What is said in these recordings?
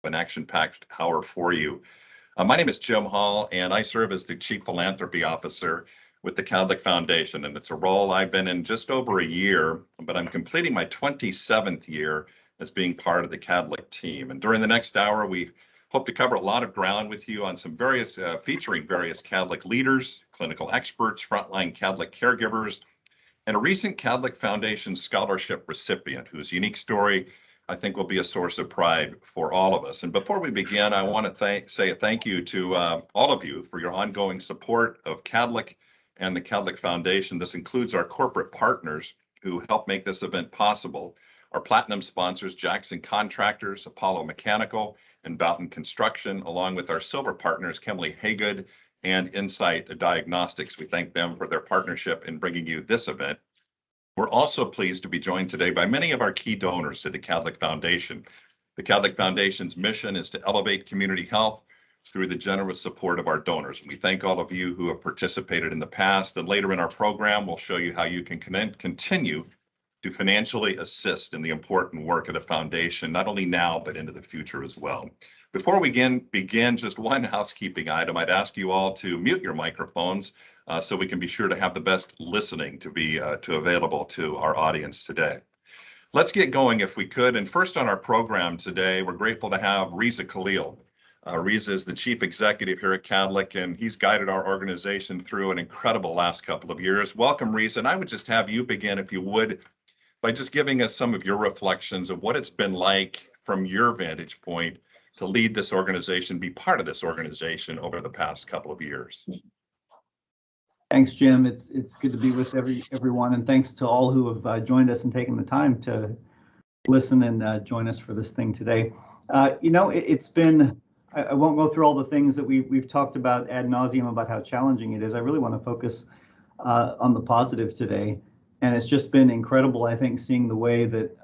an action-packed hour for you. My name is Jim Hall, and I serve as the Chief Philanthropy Officer with the Kadlec Foundation, and it's a role I've been in just over a year, but I'm completing my 27th year as being part of the Kadlec team. And during the next hour, we hope to cover a lot of ground with you on some featuring various Kadlec leaders, clinical experts, frontline Kadlec caregivers, and a recent Kadlec Foundation scholarship recipient whose unique story I think will be a source of pride for all of us. And before we begin, I want to say a thank you to all of you for your ongoing support of Kadlec and the Kadlec Foundation. This includes our corporate partners who help make this event possible. Our platinum sponsors, Jackson Contractors, Apollo Mechanical, and Boughton Construction, along with our silver partners, Kemley Haygood and Insight Diagnostics. We thank them for their partnership in bringing you this event. We're also pleased to be joined today by many of our key donors to the Kadlec Foundation. The Kadlec Foundation's mission is to elevate community health through the generous support of our donors. We thank all of you who have participated in the past, and later in our program, we'll show you how you can continue to financially assist in the important work of the foundation, not only now, but into the future as well. Before we begin, just one housekeeping item. I'd ask you all to mute your microphones so we can be sure to have the best listening to be available to our audience today. Let's get going if we could. And first on our program today, we're grateful to have Reza Khalil. Reza is the chief executive here at Kadlec, and he's guided our organization through an incredible last couple of years. Welcome, Reza. And I would just have you begin, if you would, by just giving us some of your reflections of what it's been like from your vantage point to lead this organization, be part of this organization over the past couple of years. Thanks, Jim. It's good to be with everyone, and thanks to all who have joined us and taken the time to listen and join us for this thing today. It's been, I won't go through all the things that we've talked about ad nauseum about how challenging it is. I really want to focus on the positive today. And it's just been incredible, I think, seeing the way that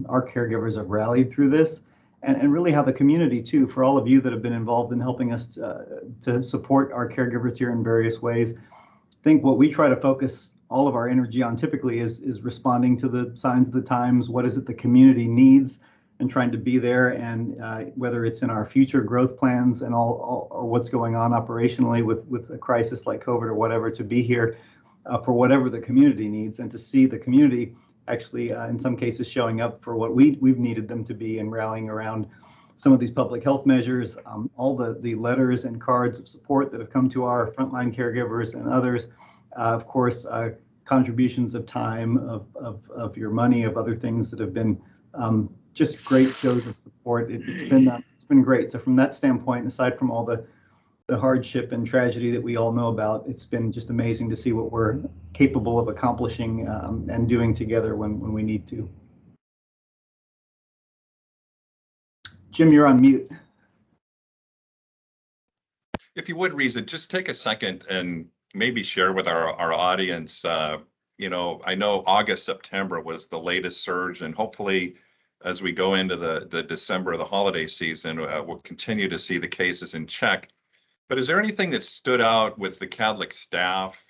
our caregivers have rallied through this, and really how the community, too, for all of you that have been involved in helping us to support our caregivers here in various ways. I think what we try to focus all of our energy on typically is responding to the signs of the times. What is it the community needs, and trying to be there, and whether it's in our future growth plans and all or what's going on operationally with a crisis like COVID or whatever, to be here for whatever the community needs, and to see the community actually in some cases showing up for what we've needed them to be, and rallying around some of these public health measures, all the letters and cards of support that have come to our frontline caregivers and others, of course, contributions of time, of your money, of other things that have been just great shows of support. It's been great. So from that standpoint, aside from all the hardship and tragedy that we all know about, it's been just amazing to see what we're capable of accomplishing and doing together when we need to. Jim, you're on mute. If you would, Reza, just take a second and maybe share with our audience, I know August, September was the latest surge, and hopefully as we go into the December, the holiday season, we'll continue to see the cases in check. But is there anything that stood out with the Kadlec staff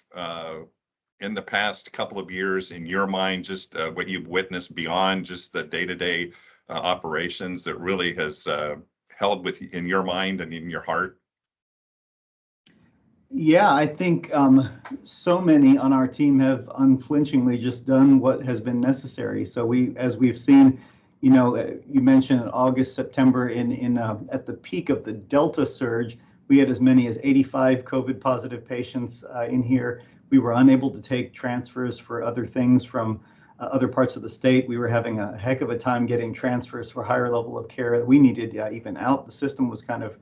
in the past couple of years in your mind, just what you've witnessed beyond just the day-to-day operations that really has held in your mind and in your heart? Yeah, I think so many on our team have unflinchingly just done what has been necessary. So as we've seen, you mentioned August, September, at the peak of the Delta surge, we had as many as 85 COVID positive patients in here. We were unable to take transfers for other things from other parts of the state. We were having a heck of a time getting transfers for higher level of care that we needed even out. The system was kind of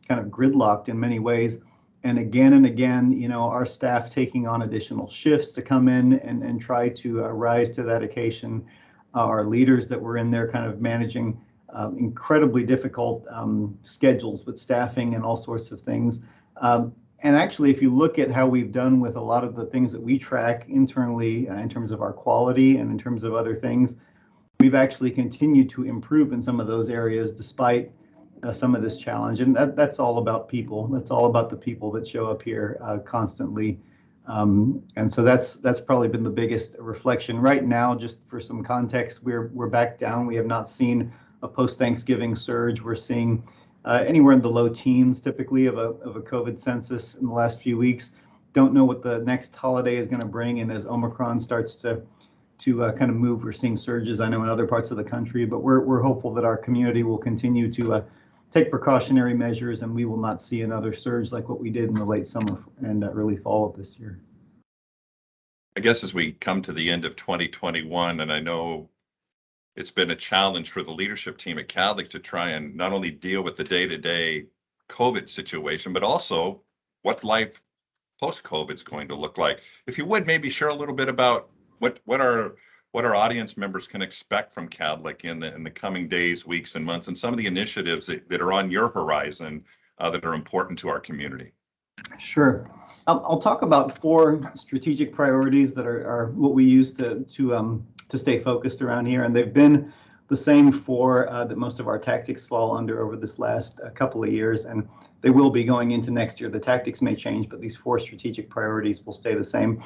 gridlocked in many ways. And again, our staff taking on additional shifts to come in and try to rise to that occasion. Our leaders that were in there kind of managing incredibly difficult schedules with staffing and all sorts of things. And actually, if you look at how we've done with a lot of the things that we track internally in terms of our quality and in terms of other things, we've actually continued to improve in some of those areas despite some of this challenge. And that's all about people. That's all about the people that show up here constantly. And so that's probably been the biggest reflection. Right now, just for some context, we're back down. We have not seen a post-Thanksgiving surge. We're seeing anywhere in the low teens typically of a COVID census in the last few weeks. Don't know what the next holiday is going to bring, and as Omicron starts to kind of move, we're seeing surges, I know, in other parts of the country, but we're hopeful that our community will continue to take precautionary measures, and we will not see another surge like what we did in the late summer and early fall of this year. I guess as we come to the end of 2021, and I know it's been a challenge for the leadership team at Kadlec to try and not only deal with the day-to-day COVID situation, but also what life post-COVID is going to look like. If you would maybe share a little bit about what our audience members can expect from Kadlec in the coming days, weeks, and months, and some of the initiatives that are on your horizon that are important to our community. Sure. I'll talk about 4 strategic priorities that are what we use to stay focused around here, and they've been the same 4 that most of our tactics fall under over this last couple of years, and they will be going into next year. The tactics may change, but these 4 strategic priorities will stay the same.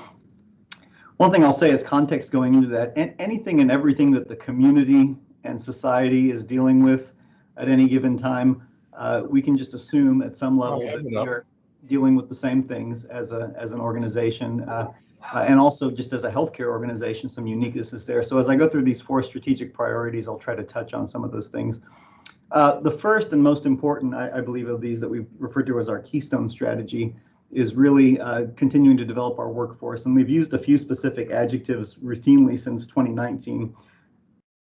One thing I'll say as context going into that, anything and everything that the community and society is dealing with at any given time, we can just assume at some level that we are dealing with the same things as an organization, and also just as a healthcare organization, some uniqueness is there. So as I go through these 4 strategic priorities, I'll try to touch on some of those things. The first and most important, I believe, of these that we refer to as our keystone strategy is really continuing to develop our workforce. And we've used a few specific adjectives routinely since 2019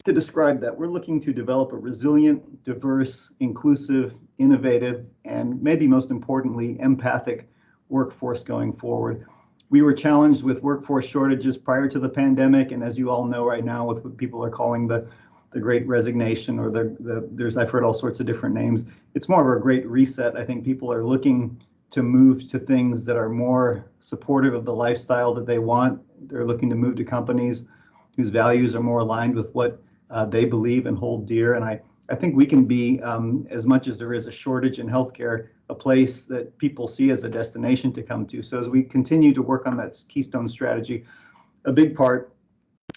to describe that. We're looking to develop a resilient, diverse, inclusive, innovative, and maybe most importantly, empathic workforce going forward. We were challenged with workforce shortages prior to the pandemic, and as you all know right now, with what people are calling the Great Resignation, or there's, I've heard all sorts of different names. It's more of a great reset. I think people are looking to move to things that are more supportive of the lifestyle that they want. They're looking to move to companies whose values are more aligned with what they believe and hold dear. And I think we can be, as much as there is a shortage in healthcare, a place that people see as a destination to come to. So as we continue to work on that keystone strategy, a big part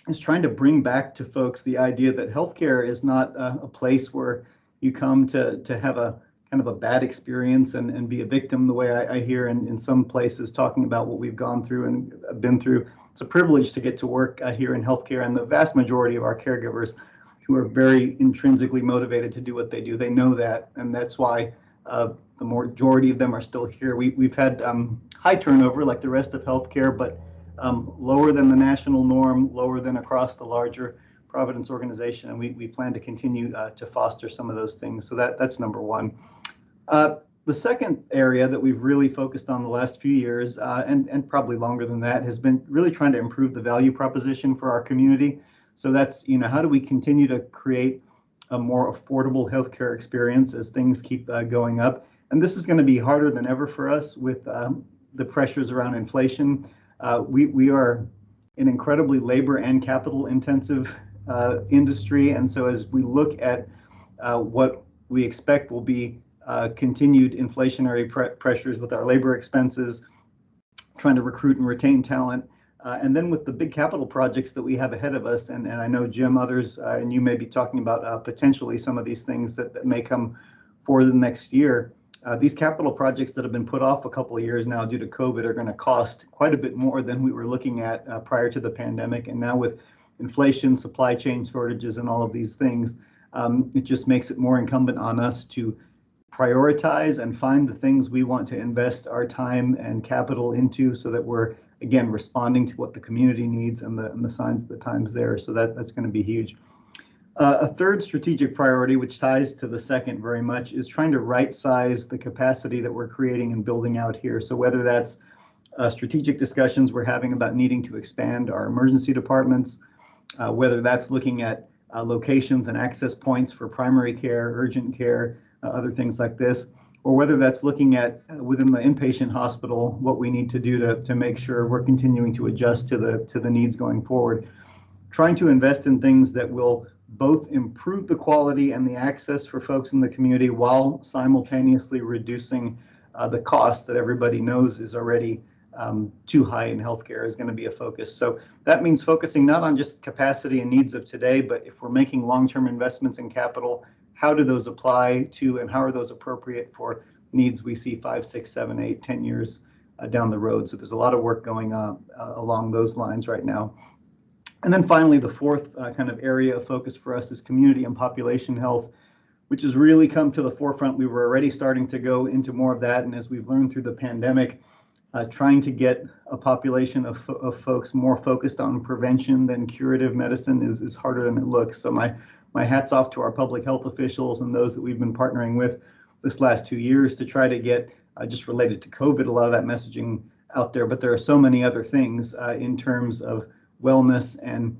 is trying to bring back to folks the idea that healthcare is not a place where you come to have a kind of a bad experience and be a victim, the way I hear in some places talking about what we've gone through and been through. It's a privilege to get to work here in healthcare, and the vast majority of our caregivers who are very intrinsically motivated to do what they do, they know that, and that's why the majority of them are still here. We've had high turnover like the rest of healthcare, but lower than the national norm, lower than across the larger Providence organization, and we plan to continue to foster some of those things. So that's number one. The second area that we've really focused on the last few years, and probably longer than that, has been really trying to improve the value proposition for our community. So that's, how do we continue to create a more affordable healthcare experience as things keep going up? And this is going to be harder than ever for us with the pressures around inflation. We are an incredibly labor and capital intensive industry. And so as we look at what we expect will be continued inflationary pressures with our labor expenses, trying to recruit and retain talent, and then with the big capital projects that we have ahead of us, and I know Jim, others, and you may be talking about potentially some of these things that may come for the next year. These capital projects that have been put off a couple of years now due to COVID are going to cost quite a bit more than we were looking at prior to the pandemic. And now with inflation, supply chain shortages, and all of these things, it just makes it more incumbent on us to prioritize and find the things we want to invest our time and capital into, so that we're, again, responding to what the community needs and the signs of the times there. So that's going to be huge. A third strategic priority, which ties to the second very much, is trying to right size the capacity that we're creating and building out here. So whether that's strategic discussions we're having about needing to expand our emergency departments, whether that's looking at locations and access points for primary care, urgent care, other things like this, or whether that's looking at within the inpatient hospital what we need to do to make sure we're continuing to adjust to the needs going forward. Trying to invest in things that will both improve the quality and the access for folks in the community while simultaneously reducing the cost that everybody knows is already too high in healthcare is going to be a focus. So that means focusing not on just capacity and needs of today, but if we're making long-term investments in capital, how do those apply to, and how are those appropriate for needs we see 5, 6, 7, 8, 10 years down the road. So there's a lot of work going on along those lines right now. And then finally, the fourth kind of area of focus for us is community and population health, which has really come to the forefront. We were already starting to go into more of that. And as we've learned through the pandemic, trying to get a population of folks more focused on prevention than curative medicine is harder than it looks. So my hat's off to our public health officials and those that we've been partnering with this last 2 years to try to get just related to COVID, a lot of that messaging out there. But there are so many other things in terms of wellness and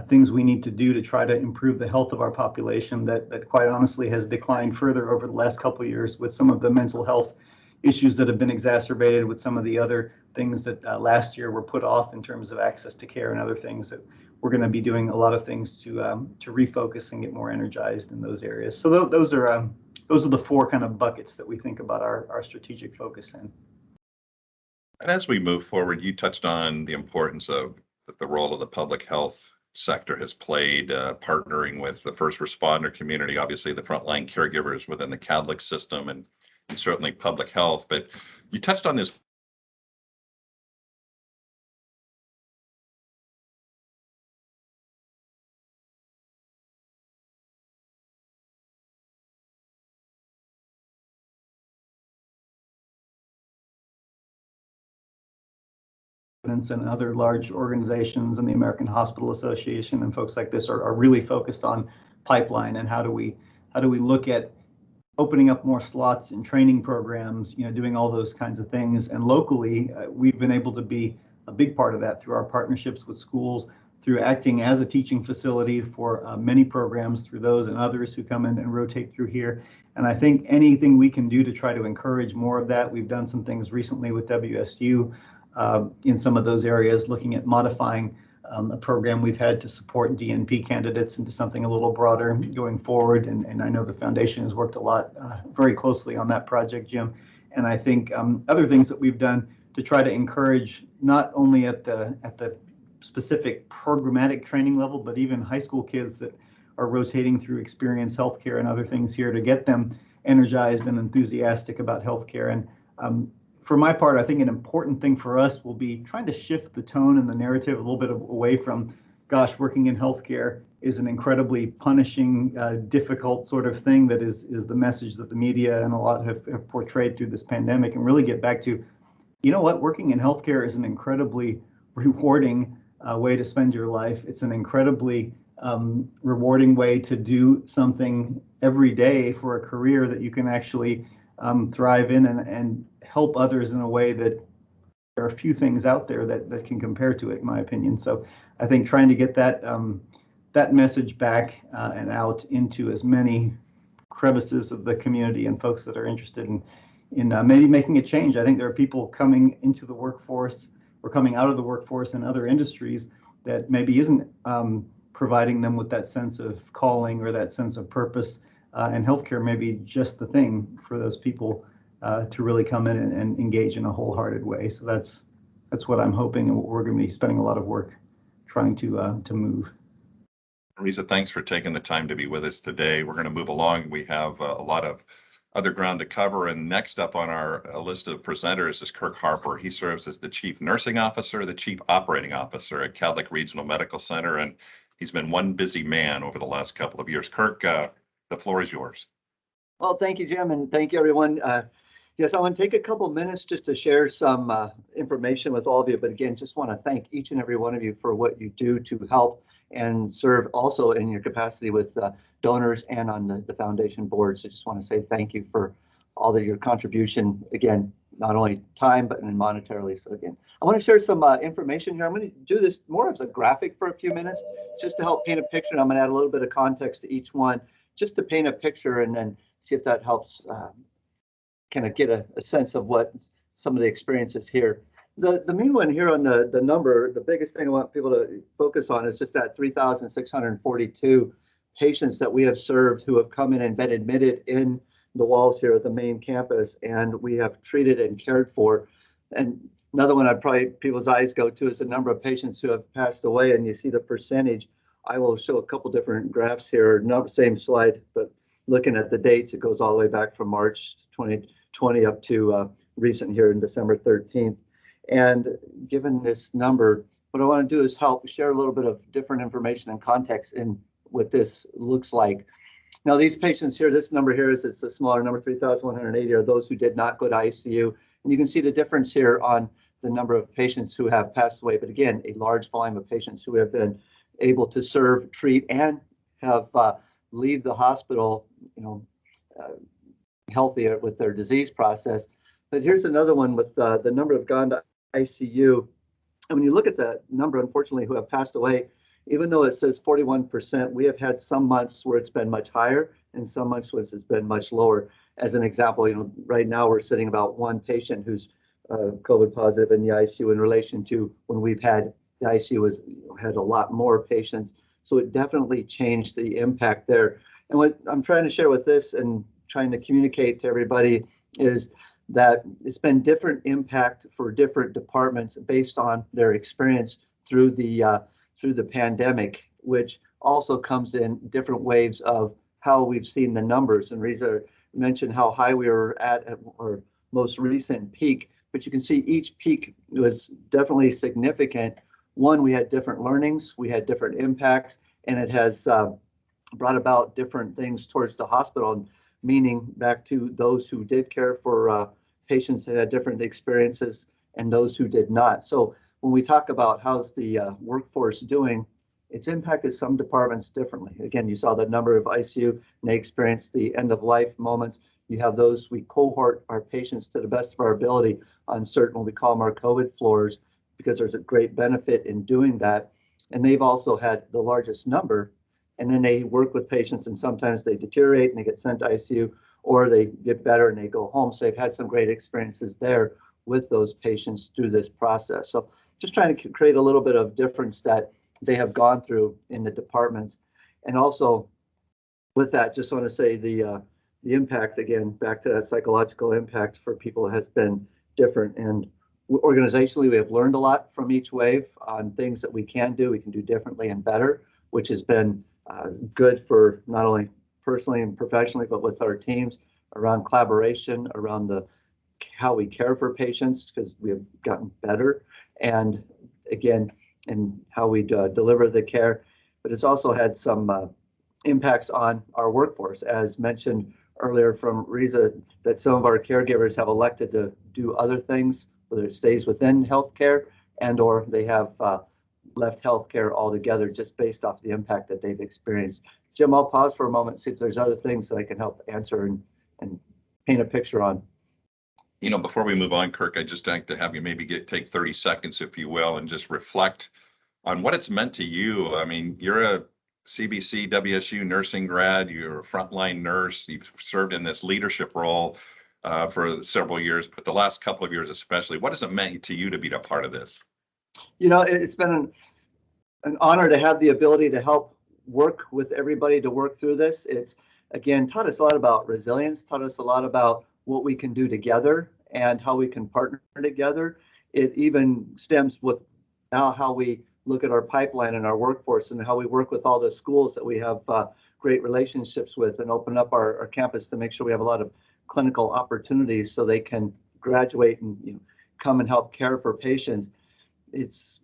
things we need to do to try to improve the health of our population that quite honestly has declined further over the last couple of years with some of the mental health issues that have been exacerbated with some of the other things that last year were put off in terms of access to care and other things that we're going to be doing a lot of things to refocus and get more energized in those areas. So those are the four kind of buckets that we think about our strategic focus in. And as we move forward, you touched on the importance of the role of the public health sector has played, partnering with the first responder community, obviously the frontline caregivers within the Kadlec system, and certainly public health. But you touched on this and other large organizations and the American Hospital Association and folks like this are really focused on pipeline and how do we look at opening up more slots in training programs, doing all those kinds of things. And locally, we've been able to be a big part of that through our partnerships with schools, through acting as a teaching facility for many programs, through those and others who come in and rotate through here. And I think anything we can do to try to encourage more of that. We've done some things recently with WSU in some of those areas, looking at modifying a program we've had to support DNP candidates into something a little broader going forward. And I know the foundation has worked a lot very closely on that project, Jim. And I think other things that we've done to try to encourage not only at the specific programmatic training level, but even high school kids that are rotating through experience healthcare and other things here to get them energized and enthusiastic about healthcare. And for my part, I think an important thing for us will be trying to shift the tone and the narrative a little bit away from, gosh, working in healthcare is an incredibly punishing, difficult sort of thing that is the message that the media and a lot have portrayed through this pandemic, and really get back to, you know what, working in healthcare is an incredibly rewarding way to spend your life. It's an incredibly rewarding way to do something every day for a career that you can actually thrive in and help others in a way that there are a few things out there that can compare to it, in my opinion. So I think trying to get that that message back and out into as many crevices of the community and folks that are interested in maybe making a change. I think there are people coming into the workforce or coming out of the workforce in other industries that maybe isn't providing them with that sense of calling or that sense of purpose. And healthcare may be just the thing for those people to really come in and engage in a wholehearted way. So that's what I'm hoping, and what we're going to be spending a lot of work trying to move. Risa, thanks for taking the time to be with us today. We're going to move along. We have a lot of other ground to cover. And next up on our list of presenters is Kirk Harper. He serves as the Chief Nursing Officer, the Chief Operating Officer at Kadlec Regional Medical Center, and he's been one busy man over the last couple of years. Kirk, the floor is yours. Well, thank you, Jim, and thank you, everyone. Yes, I want to take a couple minutes just to share some information with all of you. But again, just want to thank each and every one of you for what you do to help and serve also in your capacity with donors and on the foundation board. So just want to say thank you for all of your contribution. Again, not only time, but monetarily. So again, I want to share some information here. I'm going to do this more as a graphic for a few minutes, just to help paint a picture. And I'm going to add a little bit of context to each one, just to paint a picture and then see if that helps kind of get a sense of what some of the experiences here. The main one here on the number, the biggest thing I want people to focus on is just that 3,642 patients that we have served who have come in and been admitted in the walls here at the main campus, and we have treated and cared for. And another one I'd probably people's eyes go to is the number of patients who have passed away, and you see the percentage. I will show a couple different graphs here, not the same slide, but looking at the dates, it goes all the way back from March 2020 up to recent here in December 13th. And given this number, what I want to do is help share a little bit of different information and context in what this looks like. Now, these patients here, this number here is, it's a smaller number, 3,180 are those who did not go to ICU. And you can see the difference here on the number of patients who have passed away. But again, a large volume of patients who have been able to serve, treat, and have leave the hospital, healthier with their disease process. But here's another one with the number of gone to ICU. And when you look at the number, unfortunately, who have passed away, even though it says 41%, we have had some months where it's been much higher and some months where it's been much lower. As an example, right now we're sitting about one patient who's COVID positive in the ICU in relation to when we've had the ICU had a lot more patients. So it definitely changed the impact there. And what I'm trying to share with this and trying to communicate to everybody is that it's been different impact for different departments based on their experience through the pandemic, which also comes in different waves of how we've seen the numbers. And Riza mentioned how high we were at our most recent peak, but you can see each peak was definitely significant. One, we had different learnings, we had different impacts, and it has brought about different things towards the hospital, meaning back to those who did care for patients that had different experiences and those who did not. So when we talk about how's the workforce doing, it's impacted some departments differently. Again, you saw the number of ICU, and they experienced the end of life moments. You have those, we cohort our patients to the best of our ability on certain, we call them our COVID floors, because there's a great benefit in doing that. And they've also had the largest number. And then they work with patients and sometimes they deteriorate and they get sent to ICU, or they get better and they go home. So they've had some great experiences there with those patients through this process. So just trying to create a little bit of difference that they have gone through in the departments. And also with that, just want to say the impact, again, back to that psychological impact for people has been different. And organizationally, we have learned a lot from each wave on things that we can do differently and better, which has been good for not only personally and professionally, but with our teams around collaboration, around how we care for patients, because we have gotten better, and again, in how we deliver the care. But it's also had some impacts on our workforce, as mentioned earlier from Riza, that some of our caregivers have elected to do other things, whether it stays within healthcare and or they have left healthcare altogether just based off the impact that they've experienced. Jim, I'll pause for a moment and see if there's other things that I can help answer and paint a picture on. Before we move on, Kirk, I'd just like to have you maybe take 30 seconds, if you will, and just reflect on what it's meant to you. I mean, you're a CBC, WSU nursing grad, you're a frontline nurse, you've served in this leadership role for several years, but the last couple of years especially. What has it meant to you to be a part of this? It's been an honor to have the ability to help work with everybody to work through this. It's, again, taught us a lot about resilience, taught us a lot about what we can do together and how we can partner together. It even stems with now how we look at our pipeline and our workforce and how we work with all the schools that we have great relationships with and open up our campus to make sure we have a lot of clinical opportunities so they can graduate and come and help care for patients. It's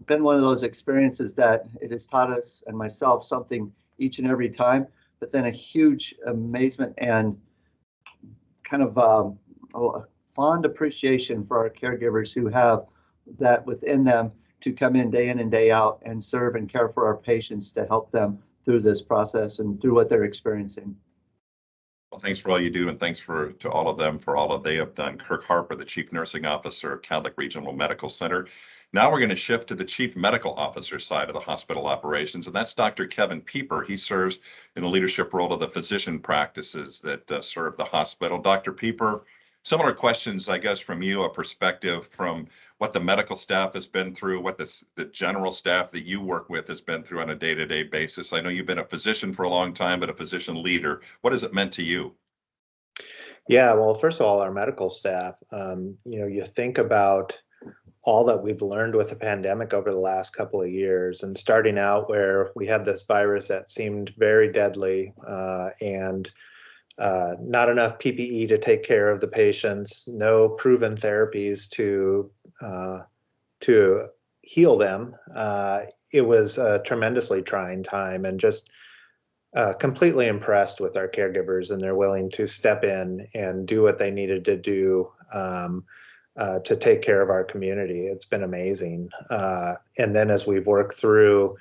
been one of those experiences that it has taught us and myself something each and every time, but then a huge amazement and kind of a fond appreciation for our caregivers who have that within them to come in and day out and serve and care for our patients to help them through this process and through what they're experiencing. Well, thanks for all you do, and thanks to all of them for all that they have done. Kirk Harper, the Chief Nursing Officer at Kadlec Regional Medical Center. Now we're going to shift to the Chief Medical Officer side of the hospital operations, and that's Dr. Kevin Pieper. He serves in the leadership role of the physician practices that serve the hospital. Dr. Pieper, similar questions, I guess, from you, a perspective from what the medical staff has been through, what the general staff that you work with has been through on a day-to-day basis. I know you've been a physician for a long time, but a physician leader. What has it meant to you? Yeah, well, first of all, our medical staff, you think about all that we've learned with the pandemic over the last couple of years, and starting out where we had this virus that seemed very deadly and not enough PPE to take care of the patients, no proven therapies to heal them. It was a tremendously trying time, and just completely impressed with our caregivers, and they're willing to step in and do what they needed to do to take care of our community. It's been amazing. And then as we've worked through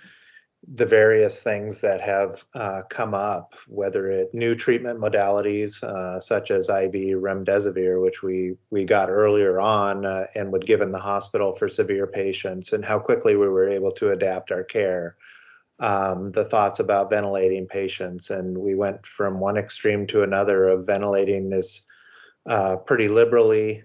the various things that have come up, whether it new treatment modalities such as IV remdesivir, which we got earlier on and would give in the hospital for severe patients, and how quickly we were able to adapt our care. The thoughts about ventilating patients, and we went from one extreme to another of ventilating this pretty liberally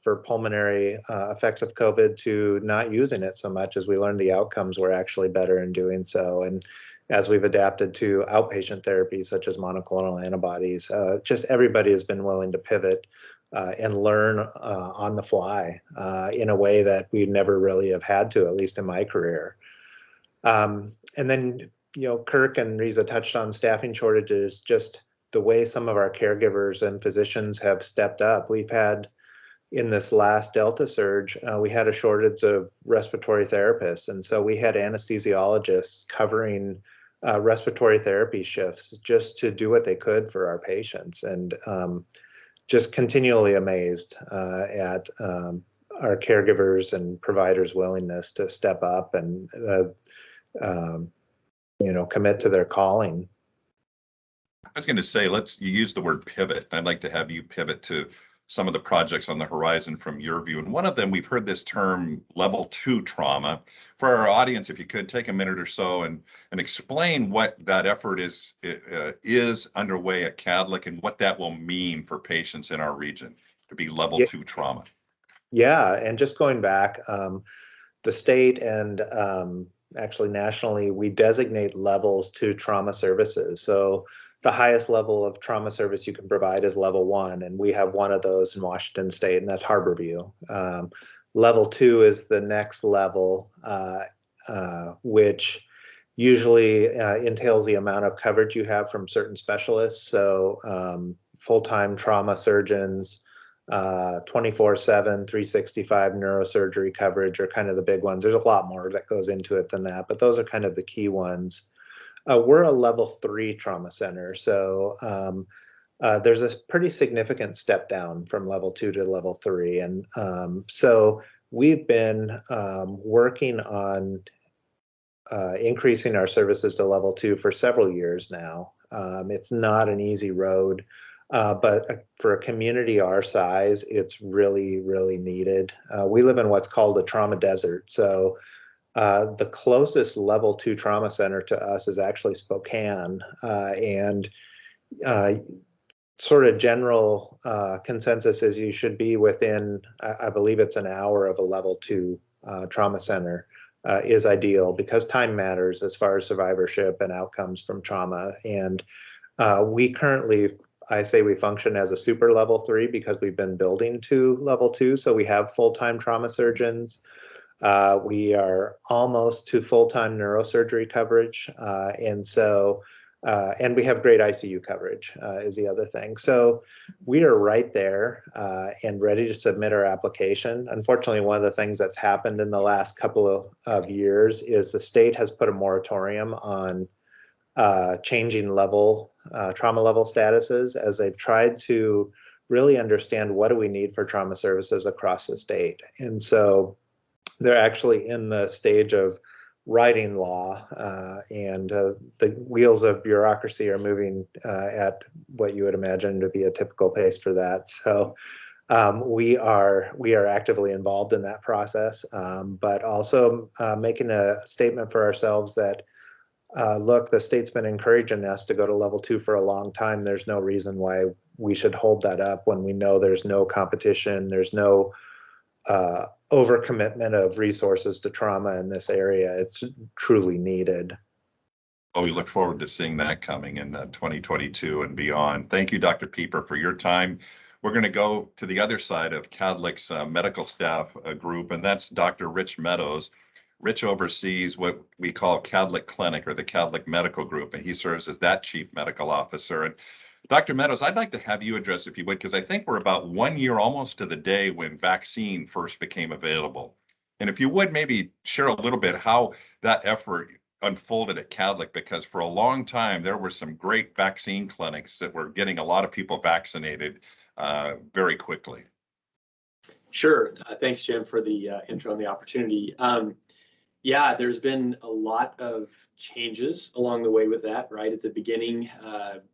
for pulmonary effects of COVID to not using it so much, as we learned the outcomes were actually better in doing so. And as we've adapted to outpatient therapies such as monoclonal antibodies, just everybody has been willing to pivot and learn on the fly in a way that we never really have had to, at least in my career. And then, Kirk and Riza touched on staffing shortages, just the way some of our caregivers and physicians have stepped up. We've had, in this last Delta surge, we had a shortage of respiratory therapists. And so we had anesthesiologists covering respiratory therapy shifts just to do what they could for our patients. And just continually amazed at our caregivers and providers' willingness to step up and, commit to their calling. I was going to say, you use the word pivot. I'd like to have you pivot to some of the projects on the horizon from your view. And one of them, we've heard this term level 2 trauma. For our audience, if you could take a minute or so and explain what that effort is underway at Kadlec and what that will mean for patients in our region to be level 2 trauma. Yeah, and just going back, the state and actually nationally, we designate levels to trauma services. So the highest level of trauma service you can provide is level 1, and we have one of those in Washington State, and that's Harborview. Level 2 is the next level, which usually entails the amount of coverage you have from certain specialists. So full-time trauma surgeons, 24/7, 365 neurosurgery coverage are kind of the big ones. There's a lot more that goes into it than that, but those are kind of the key ones. We're a level 3 trauma center, so there's a pretty significant step down from level 2 to level 3. And so we've been working on increasing our services to level 2 for several years now. It's not an easy road. But for a community our size, it's really, really needed. We live in what's called a trauma desert. So the closest level 2 trauma center to us is actually Spokane. And sort of general consensus is you should be within, I believe it's an hour of a level 2 trauma center is ideal, because time matters as far as survivorship and outcomes from trauma. And we currently, I say we function as a super level 3 because we've been building to level 2. So we have full-time trauma surgeons. We are almost to full-time neurosurgery coverage. And we have great ICU coverage is the other thing. So we are right there and ready to submit our application. Unfortunately, one of the things that's happened in the last couple of years is the state has put a moratorium on changing trauma level statuses, as they've tried to really understand what do we need for trauma services across the state. And so they're actually in the stage of writing law, and the wheels of bureaucracy are moving at what you would imagine to be a typical pace for that. So we are actively involved in that process, but also making a statement for ourselves that look, the state's been encouraging us to go to level 2 for a long time. There's no reason why we should hold that up when we know there's no competition, there's no overcommitment of resources to trauma in this area. It's truly needed. Oh, we look forward to seeing that coming in 2022 and beyond. Thank you, Dr. Pieper, for your time. We're going to go to the other side of Kadlec's medical staff group, and that's Dr. Rich Meadows. Rich oversees what we call Kadlec Clinic, or the Kadlec Medical Group, and he serves as that chief medical officer. And Dr. Meadows, I'd like to have you address, if you would, because I think we're about 1 year almost to the day when vaccine first became available. And if you would maybe share a little bit how that effort unfolded at Kadlec, because for a long time there were some great vaccine clinics that were getting a lot of people vaccinated very quickly. Sure. Thanks, Jim, for the intro and the opportunity. Yeah, there's been a lot of changes along the way with that, right? At the beginning,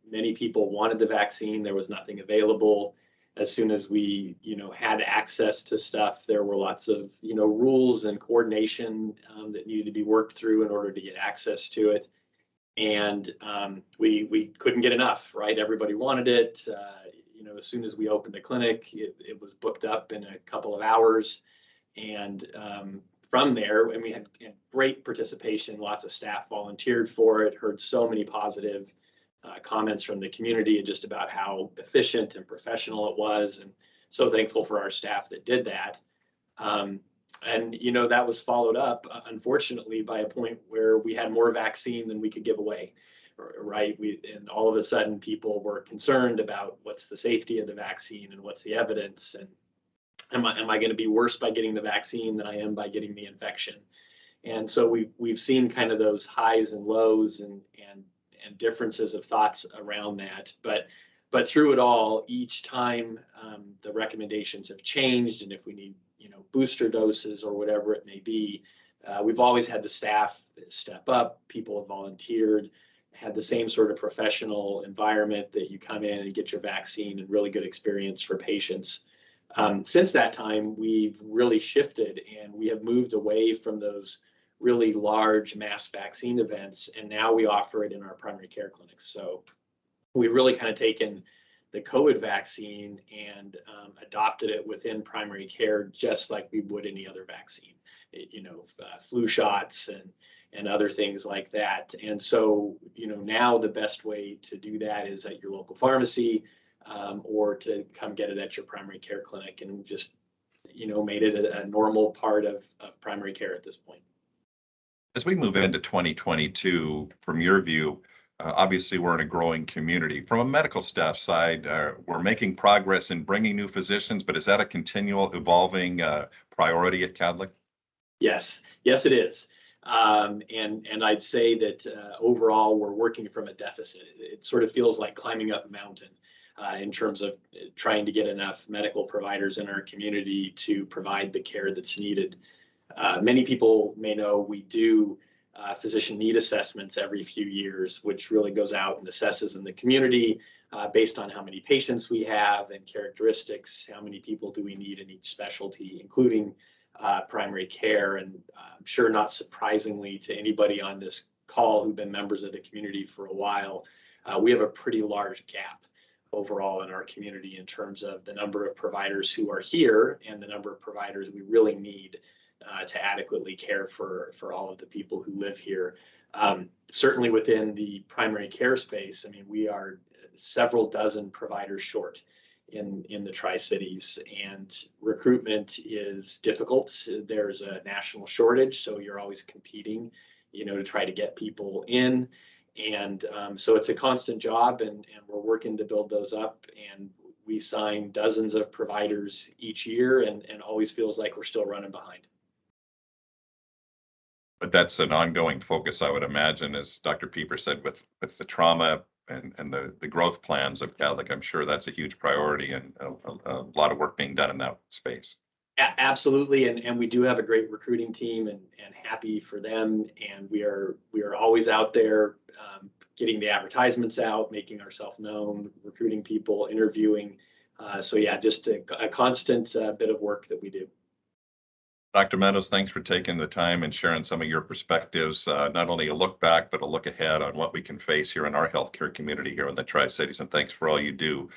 many people wanted the vaccine. There was nothing available. As soon as we, had access to stuff, there were lots of, rules and coordination that needed to be worked through in order to get access to it. And we couldn't get enough, right? Everybody wanted it. As soon as we opened a clinic, it was booked up in a couple of hours. And from there, and we had great participation, lots of staff volunteered for it, heard so many positive comments from the community just about how efficient and professional it was. And so thankful for our staff that did that. And that was followed up, unfortunately, by a point where we had more vaccine than we could give away, right? And all of a sudden people were concerned about what's the safety of the vaccine and what's the evidence, and am I going to be worse by getting the vaccine than I am by getting the infection? And so we've seen kind of those highs and lows and differences of thoughts around that. But through it all, each time the recommendations have changed, and if we need booster doses or whatever it may be, we've always had the staff step up. People have volunteered, had the same sort of professional environment that you come in and get your vaccine, and really good experience for patients. Since that time, we've really shifted, and we have moved away from those really large mass vaccine events, and now we offer it in our primary care clinics. So we really kind of taken the COVID vaccine and adopted it within primary care, just like we would any other vaccine, flu shots and other things like that. And so, now the best way to do that is at your local pharmacy, or to come get it at your primary care clinic, and just, made it a normal part of primary care at this point. As we move into 2022, from your view, obviously we're in a growing community. From a medical staff side, we're making progress in bringing new physicians, but is that a continual evolving priority at Kadlec? Yes, it is. And I'd say that overall we're working from a deficit. It sort of feels like climbing up a mountain in terms of trying to get enough medical providers in our community to provide the care that's needed. Many people may know we do physician need assessments every few years, which really goes out and assesses in the community based on how many patients we have and characteristics, how many people do we need in each specialty, including primary care. And I'm sure not surprisingly to anybody on this call who've been members of the community for a while, we have a pretty large gap overall in our community in terms of the number of providers who are here and the number of providers we really need to adequately care for all of the people who live here. Certainly within the primary care space, I mean, we are several dozen providers short in the Tri-Cities, and recruitment is difficult. There's a national shortage, so you're always competing, to try to get people in. And so it's a constant job, and we're working to build those up. And we sign dozens of providers each year, and always feels like we're still running behind. But that's an ongoing focus, I would imagine, as Dr. Pieper said, with the trauma and the growth plans of Kadlec. I'm sure that's a huge priority, and a lot of work being done in that space. Absolutely, and we do have a great recruiting team, and happy for them. And we are always out there getting the advertisements out, making ourselves known, recruiting people, interviewing. So yeah, just a constant bit of work that we do. Dr. Meadows, thanks for taking the time and sharing some of your perspectives, not only a look back, but a look ahead on what we can face here in our healthcare community here in the Tri-Cities. And thanks for all you do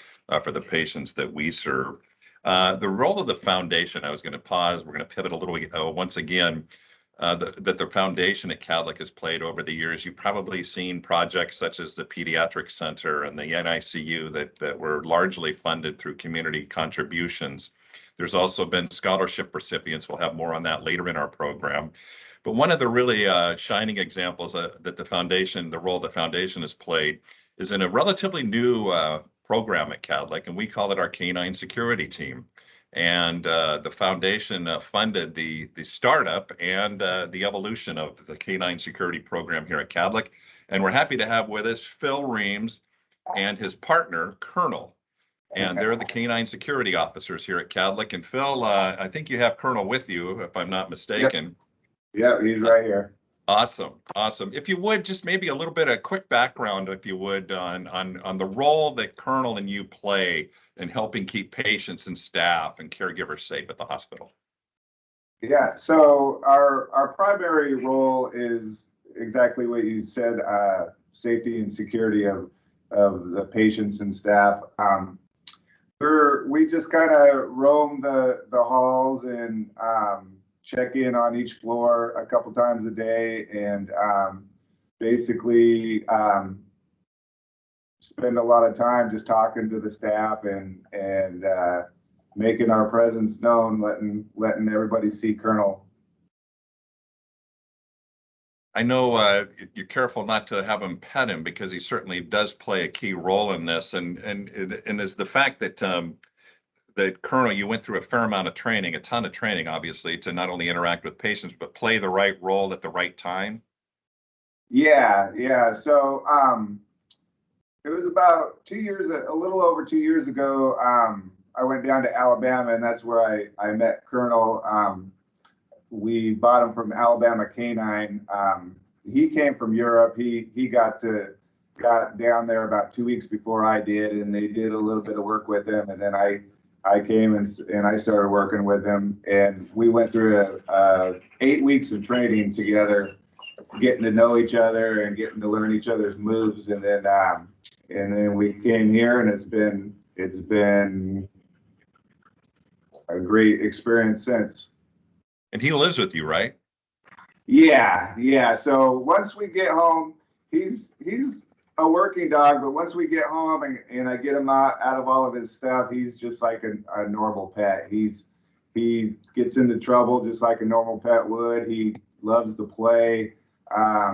for the patients that we serve. The role of the foundation, I was going to pause. We're going to pivot a little once again, that the foundation at Kadlec has played over the years. You've probably seen projects such as the Pediatric Center and the NICU that were largely funded through community contributions. There's also been scholarship recipients. We'll have more on that later in our program. But one of the really shining examples that the role the foundation has played is in a relatively new program at Kadlec, and we call it our Canine Security Team. And the foundation funded the startup and the evolution of the Canine Security Program here at Kadlec. And we're happy to have with us Phil Reams and his partner, Colonel. And they're the Canine Security Officers here at Kadlec. And Phil, I think you have Colonel with you, if I'm not mistaken. Yep, he's right here. Awesome, awesome. If you would, just maybe a little bit of quick background, if you would, on the role that Colonel and you play in helping keep patients and staff and caregivers safe at the hospital. Yeah, so our primary role is exactly what you said, safety and security of the patients and staff. We just kind of roam the halls and check in on each floor a couple times a day, and basically spend a lot of time just talking to the staff and making our presence known, letting everybody see Colonel. I know you're careful not to have him pet him, because he certainly does play a key role in this, and is the fact that that Colonel, you went through a fair amount of training, a ton of training, obviously, to not only interact with patients, but play the right role at the right time. Yeah. So it was about 2 years, a little over 2 years ago. I went down to Alabama, and that's where I met Colonel. We bought him from Alabama Canine. He came from Europe. He got down there about 2 weeks before I did, and they did a little bit of work with him. And then I came and I started working with him, and we went through 8 weeks of training together, getting to know each other and getting to learn each other's moves. And then we came here, and it's been a great experience since. And he lives with you, right? Yeah. So once we get home, he's a working dog, but once we get home and I get him out of all of his stuff, he's just like a normal pet. He gets into trouble just like a normal pet would. He loves to play.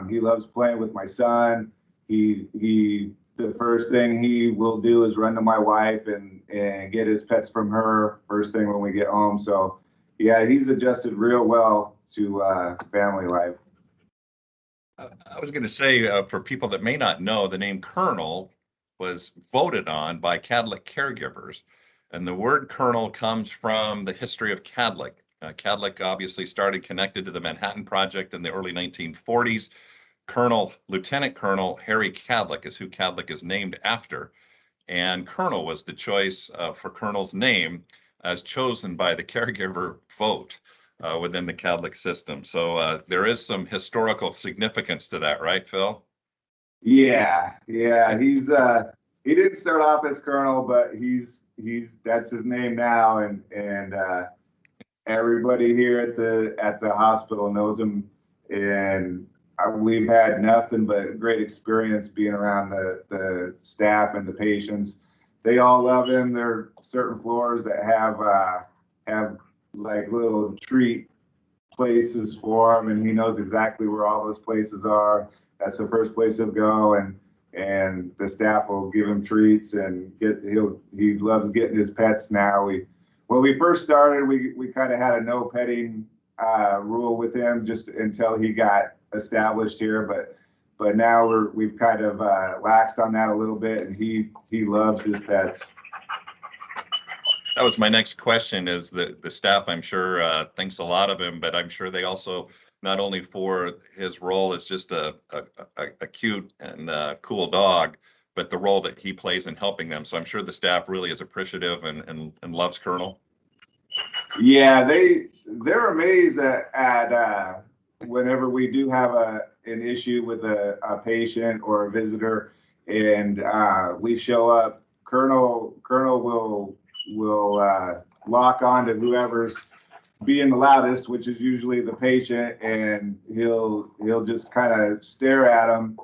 He loves playing with my son. The first thing he will do is run to my wife and get his pets from her first thing when we get home. So yeah, he's adjusted real well to family life. I was going to say, for people that may not know, the name Colonel was voted on by Kadlec caregivers. And the word Colonel comes from the history of Kadlec. Kadlec obviously started connected to the Manhattan Project in the early 1940s. Lieutenant Colonel Harry Kadlec is who Kadlec is named after. And Colonel was the choice for Colonel's name as chosen by the caregiver vote within the Kadlec system. So there is some historical significance to that, right, Phil? Yeah. He didn't start off as Colonel, but that's his name now, and everybody here at the hospital knows him, and we've had nothing but great experience being around the staff and the patients. They all love him. There are certain floors that have like little treat places for him, and he knows exactly where all those places are. That's the first place he'll go, and the staff will give him treats, and he loves getting his pets now. When we first started, we kind of had a no petting rule with him just until he got established here, but now we've kind of laxed on that a little bit, and he loves his pets. That was my next question, is the staff, I'm sure, thinks a lot of him, but I'm sure they also, not only for his role as just a cute and cool dog, but the role that he plays in helping them. So I'm sure the staff really is appreciative and loves Colonel. Yeah, they're amazed at whenever we do have an issue with a patient or a visitor, and we show up, Colonel will lock on to whoever's being the loudest, which is usually the patient, and he'll just kind of stare at him,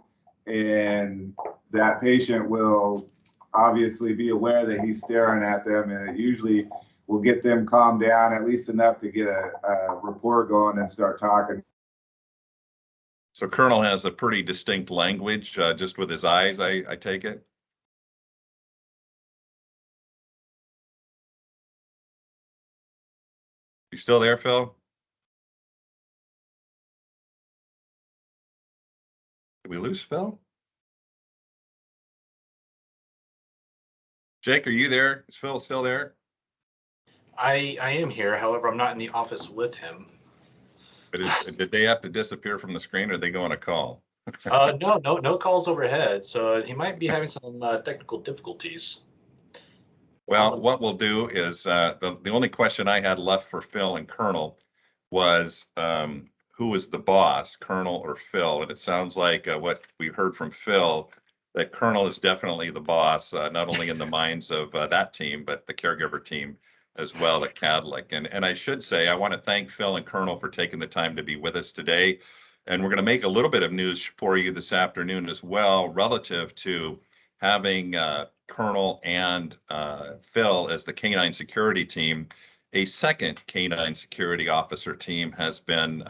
and that patient will obviously be aware that he's staring at them, and it usually will get them calmed down at least enough to get a rapport going and start talking. So Colonel has a pretty distinct language, just with his eyes, I take it. You still there, Phil? Did we lose Phil? Jake, are you there? Is Phil still there? I am here. However, I'm not in the office with him. But did they have to disappear from the screen, or are they going to call? No calls overhead. So he might be having some technical difficulties. Well, what we'll do is the only question I had left for Phil and Colonel was who is the boss, Colonel or Phil? And it sounds like what we heard from Phil, that Colonel is definitely the boss, not only in the minds of that team, but the caregiver team as well at Kadlec. And I should say, I want to thank Phil and Colonel for taking the time to be with us today. And we're going to make a little bit of news for you this afternoon as well, relative to having Colonel and Phil as the Canine Security Team. A second Canine Security Officer team has been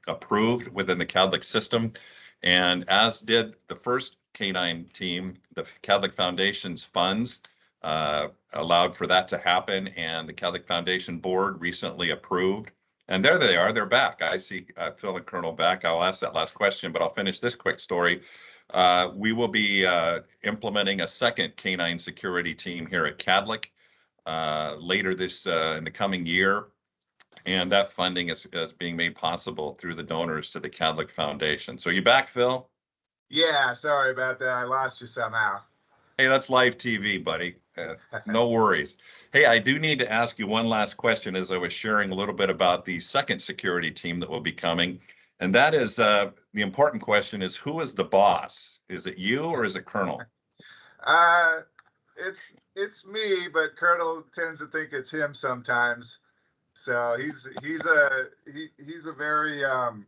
approved within the Kadlec system. And as did the first Canine team, the Kadlec Foundation's funds allowed for that to happen. And the Kadlec Foundation board recently approved. And there they are, they're back. I see Phil and Colonel back. I'll ask that last question, but I'll finish this quick story. We will be implementing a second canine security team here at Kadlec later this in the coming year. And that funding is being made possible through the donors to the Kadlec Foundation. So you back, Phil? Yeah, sorry about that. I lost you somehow. Hey, that's live TV, buddy. No worries. Hey, I do need to ask you one last question as I was sharing a little bit about the second security team that will be coming. And that is the important question is, who is the boss? Is it you or is it Colonel? It's me, but Colonel tends to think it's him sometimes. So he's a very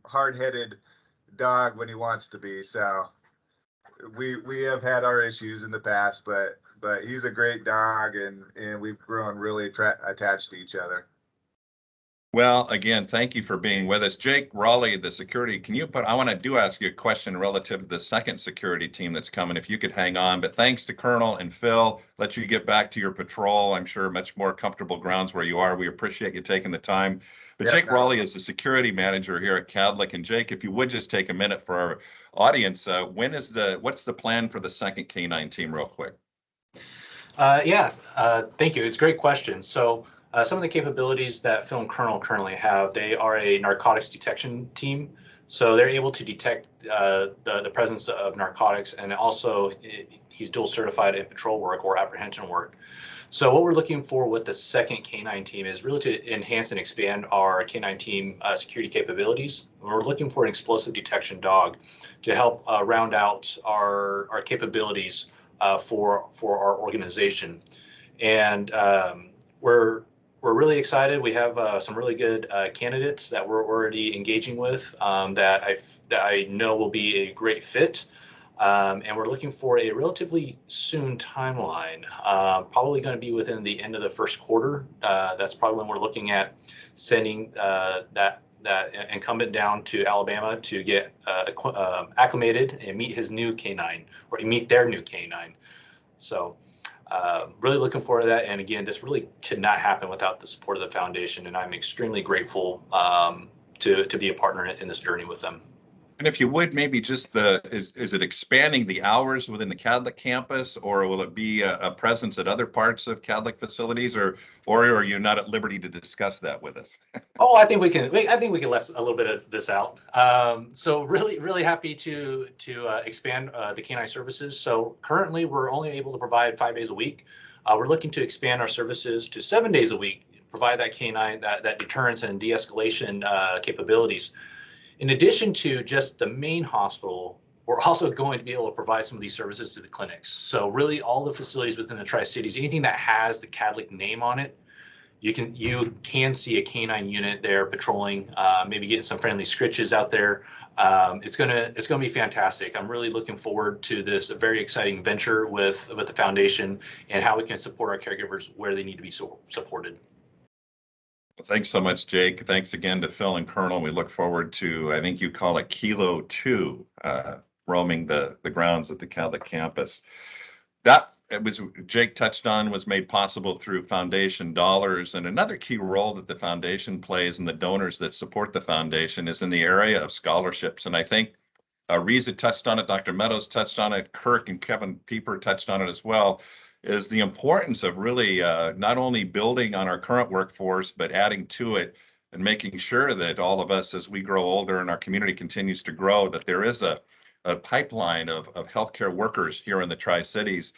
hard-headed dog when he wants to be. So we have had our issues in the past, but he's a great dog, and we've grown really attached to each other. Well, again, thank you for being with us. Jake Raleigh, the security, I want to ask you a question relative to the second security team that's coming, if you could hang on. But thanks to Colonel and Phil, let you get back to your patrol. I'm sure much more comfortable grounds where you are. We appreciate you taking the time. But Jake Raleigh is the security manager here at Kadlec. And Jake, if you would just take a minute for our audience, what's the plan for the second K9 team real quick? Thank you. It's a great question. So some of the capabilities that Phil and Colonel currently have, they are a narcotics detection team. So they're able to detect the presence of narcotics, and also he's dual certified in patrol work or apprehension work. So what we're looking for with the second K9 team is really to enhance and expand our K9 team security capabilities. We're looking for an explosive detection dog to help round out our capabilities for our organization. And we're really excited. We have some really good candidates that we're already engaging with that I know will be a great fit. And we're looking for a relatively soon timeline, probably going to be within the end of the first quarter. That's probably when we're looking at sending that incumbent down to Alabama to get acclimated and meet his new K9, or meet their new K9. So really looking forward to that. And again, this really could not happen without the support of the foundation. And I'm extremely grateful to be a partner in this journey with them. And if you would, maybe just is it expanding the hours within the Kadlec campus, or will it be a presence at other parts of Kadlec facilities, or are you not at liberty to discuss that with us? Oh, I think we can let a little bit of this out. So really happy to expand the canine services. So currently we're only able to provide 5 days a week. We're looking to expand our services to 7 days a week, provide that canine, that deterrence and de-escalation capabilities. In addition to just the main hospital, we're also going to be able to provide some of these services to the clinics. So really all the facilities within the Tri-Cities, anything that has the Kadlec name on it, you can see a canine unit there patrolling, maybe getting some friendly scritches out there. It's gonna be fantastic. I'm really looking forward to this very exciting venture with the foundation and how we can support our caregivers where they need to be supported. Well, thanks so much, Jake. Thanks again to Phil and Colonel. We look forward to, I think you call it Kilo 2, roaming the grounds at the Kadlec campus. That it was Jake touched on was made possible through foundation dollars. And another key role that the foundation plays and the donors that support the foundation is in the area of scholarships. And I think Reza touched on it, Dr. Meadows touched on it, Kirk and Kevin Pieper touched on it as well, is the importance of really not only building on our current workforce, but adding to it and making sure that all of us, as we grow older and our community continues to grow, that there is a pipeline of healthcare workers here in the Tri-Cities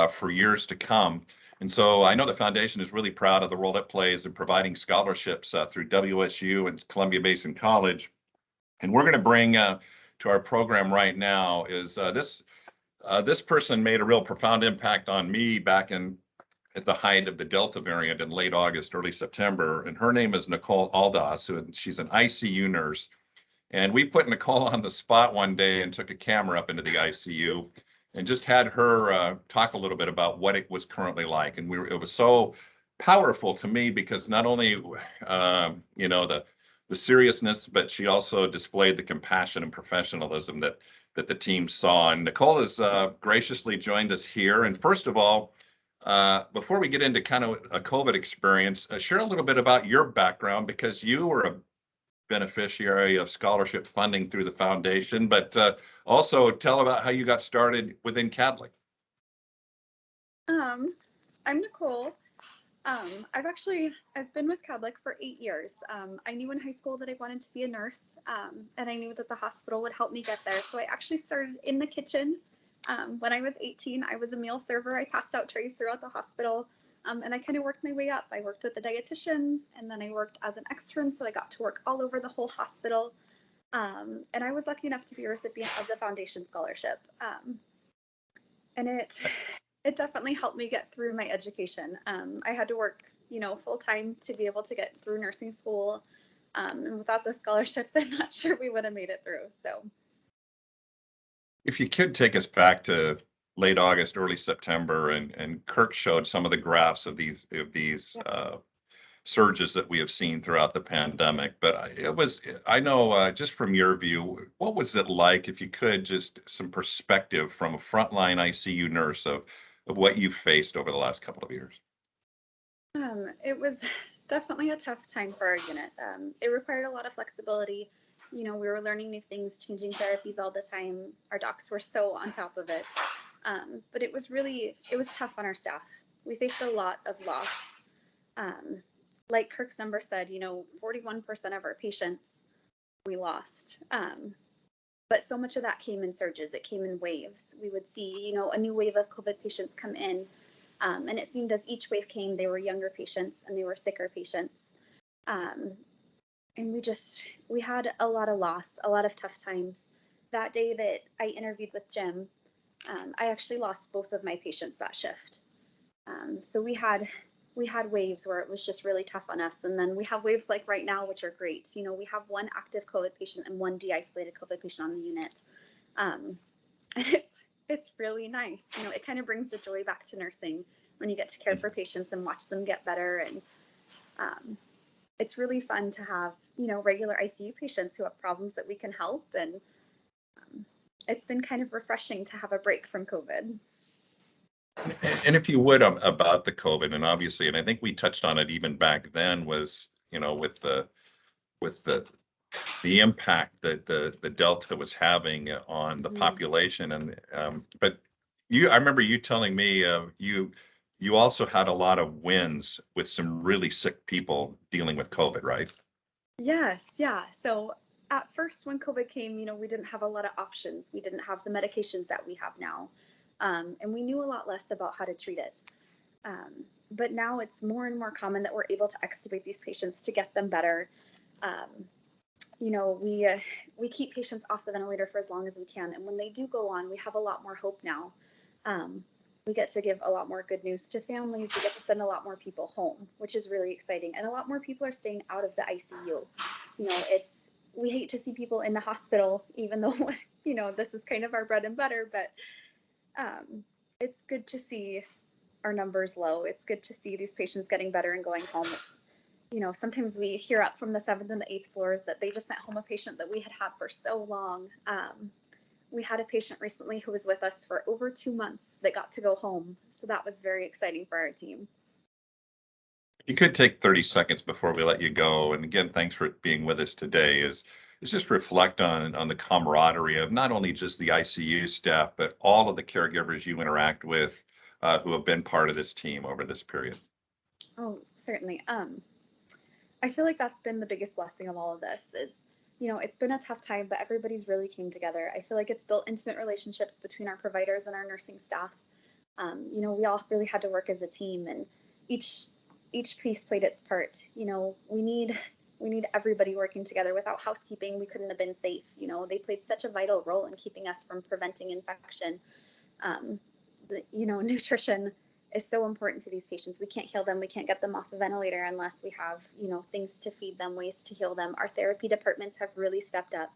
for years to come. And so I know the foundation is really proud of the role it plays in providing scholarships through WSU and Columbia Basin College. And we're going to bring to our program right now is this person made a real profound impact on me back at the height of the Delta variant in late August, early September. And her name is Nicole Aldas, and she's an ICU nurse. And we put Nicole on the spot one day and took a camera up into the ICU and just had her talk a little bit about what it was currently like. And it was so powerful to me because not only, the seriousness, but she also displayed the compassion and professionalism that the team saw. And Nicole has graciously joined us here. And first of all, before we get into kind of a COVID experience, share a little bit about your background because you were a beneficiary of scholarship funding through the foundation, but also tell about how you got started within Kadlec. I'm Nicole. I've been with Kadlec for 8 years. I knew in high school that I wanted to be a nurse, and I knew that the hospital would help me get there. So I actually started in the kitchen. When I was 18, I was a meal server. I passed out trays throughout the hospital. And I kind of worked my way up. I worked with the dietitians, and then I worked as an extern, so I got to work all over the whole hospital. And I was lucky enough to be a recipient of the foundation scholarship. And it definitely helped me get through my education. I had to work, full time to be able to get through nursing school. And without the scholarships, I'm not sure we would have made it through. So, If you could take us back to late August, early September, and Kirk showed some of the graphs of these surges that we have seen throughout the pandemic. But I know just from your view, what was it like, if you could, just some perspective from a frontline ICU nurse of what you faced over the last couple of years? it was definitely a tough time for our unit. It required a lot of flexibility. We were learning new things, changing therapies all the time. Our docs were so on top of it. But it was tough on our staff. We faced a lot of loss. Like Kirk's number said, 41% of our patients we lost. But so much of that came in surges. It came in waves. We would see, a new wave of COVID patients come in. And it seemed as each wave came, they were younger patients and they were sicker patients. And we had a lot of loss, a lot of tough times. That day that I interviewed with Jim, I actually lost both of my patients that shift. So we had waves where it was just really tough on us. And then we have waves like right now, which are great. We have one active COVID patient and one de-isolated COVID patient on the unit. And it's really nice. It kind of brings the joy back to nursing when you get to care for patients and watch them get better. And it's really fun to have, regular ICU patients who have problems that we can help. And it's been kind of refreshing to have a break from COVID. And if you would, about the COVID, and obviously, and I think we touched on it even back then, was, with the impact that the Delta was having on the population. And but I remember you telling me you also had a lot of wins with some really sick people dealing with COVID, right? Yes, yeah. So at first, when COVID came, we didn't have a lot of options. We didn't have the medications that we have now. And we knew a lot less about how to treat it. But now it's more and more common that we're able to extubate these patients to get them better. We keep patients off the ventilator for as long as we can. And when they do go on, we have a lot more hope now. We get to give a lot more good news to families. We get to send a lot more people home, which is really exciting. And a lot more people are staying out of the ICU. We hate to see people in the hospital, even though, this is kind of our bread and butter, but it's good to see our numbers low. It's good to see these patients getting better and going home. you know, sometimes we hear up from the 7th and the 8th floors that they just sent home a patient that we had had for so long. We had a patient recently who was with us for over 2 months that got to go home. So that was very exciting for our team. You could take 30 seconds before we let you go. And again, thanks for being with us today. Is just reflect on the camaraderie of not only just the ICU staff, but all of the caregivers you interact with who have been part of this team over this period. Oh, certainly. I feel like that's been the biggest blessing of all of this is, you know, it's been a tough time, but everybody's really came together. I feel like it's built intimate relationships between our providers and our nursing staff. You know, we all really had to work as a team, and each piece played its part. You know, we need everybody working together. Without housekeeping, we couldn't have been safe. You know, they played such a vital role in keeping us from preventing infection. You know, nutrition is so important to these patients. We can't heal them. We can't get them off the ventilator unless we have, you know, things to feed them, ways to heal them. Our therapy departments have really stepped up.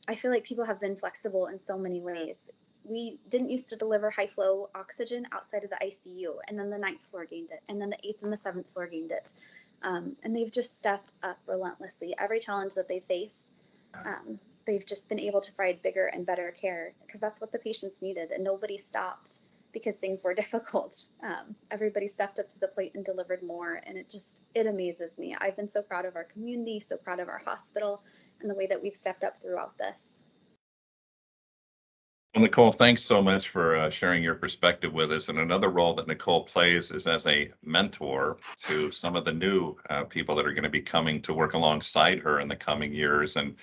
I feel like people have been flexible in so many ways. We didn't used to deliver high flow oxygen outside of the ICU, and then the 9th floor gained it, and then the 8th and the 7th floor gained it. And they've just stepped up relentlessly. Every challenge that they faced, they've just been able to provide bigger and better care because that's what the patients needed, and nobody stopped because things were difficult. Everybody stepped up to the plate and delivered more, and it amazes me. I've been so proud of our community, so proud of our hospital, and the way that we've stepped up throughout this. Well, Nicole, thanks so much for sharing your perspective with us. And another role that Nicole plays is as a mentor to some of the new people that are going to be coming to work alongside her in the coming years. And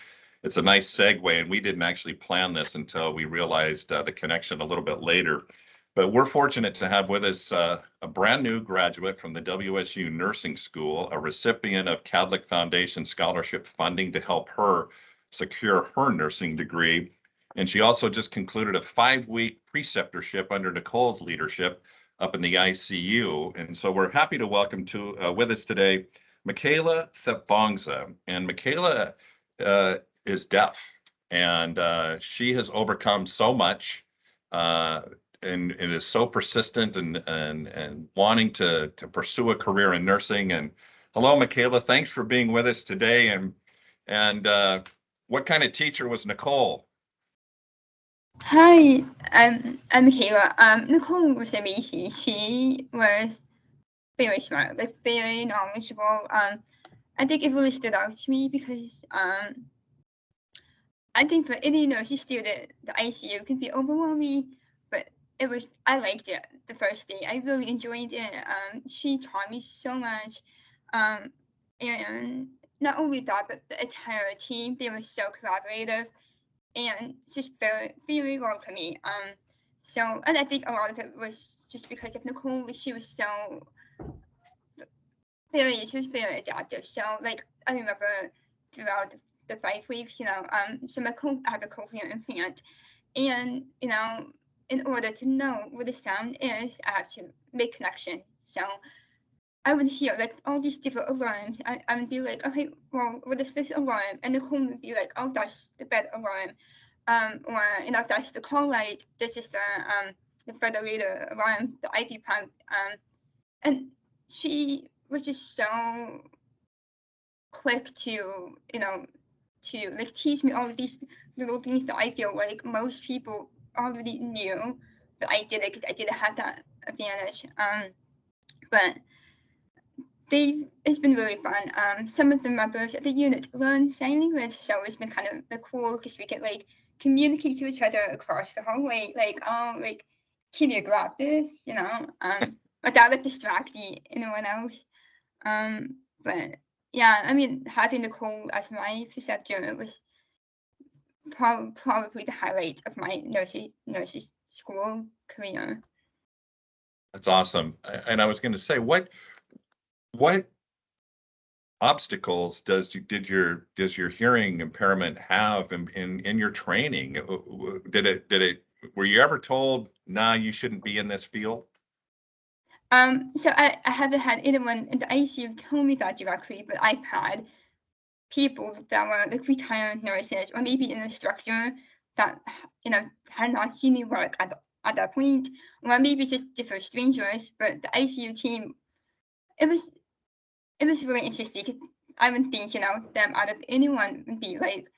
it's a nice segue, and we didn't actually plan this until we realized the connection a little bit later. But we're fortunate to have with us a brand new graduate from the WSU Nursing School, a recipient of Kadlec Foundation scholarship funding to help her secure her nursing degree. And she also just concluded a 5-week preceptorship under Nicole's leadership up in the ICU. And so we're happy to welcome with us today, Michaela Thepongza. And Michaela is deaf, and she has overcome so much and is so persistent and wanting to pursue a career in nursing. And hello, Michaela, thanks for being with us today. And what kind of teacher was Nicole? Hi, I'm Michaela. Nicole was amazing. She was very smart, like very knowledgeable. I think it really stood out to me because I think for any nursing student, the ICU can be overwhelming, but I liked it the first day. I really enjoyed it. She taught me so much. And not only that, but the entire team, they were so collaborative and just very, very welcoming. And I think a lot of it was just because of Nicole. She was very adaptive. So like I remember throughout the 5 weeks, you know, so I have a cochlear implant, and you know, in order to know where the sound is, I have to make connection. So I would hear like all these different alarms. I would be like, okay, well, what is this alarm? And Nicole would be like, oh, that's the bed alarm. Or you know, that's the call light. This is the ventilator alarm, the IV pump. And she was just so quick to, you know, to like teach me all of these little things that I feel like most people already knew, but I did it because I didn't have that advantage. But it's been really fun. Some of the members of the unit learn sign language, so it's been kind of cool because we can like communicate to each other across the hallway, like, oh, like, can you grab this, you know, without like distracting anyone else. But yeah, I mean, having Nicole as my preceptor was probably the highlight of my nursing school career. That's awesome. And I was going to say, what obstacles does your hearing impairment have in your training? Were you ever told, nah, you shouldn't be in this field? So I haven't had anyone in the ICU tell me that directly, but I've had people that were like retired nurses or maybe in the structure that, you know, had not seen me work at that point, or maybe just different strangers. But the ICU team, it was it was really interesting because I would think, them out of anyone would be like,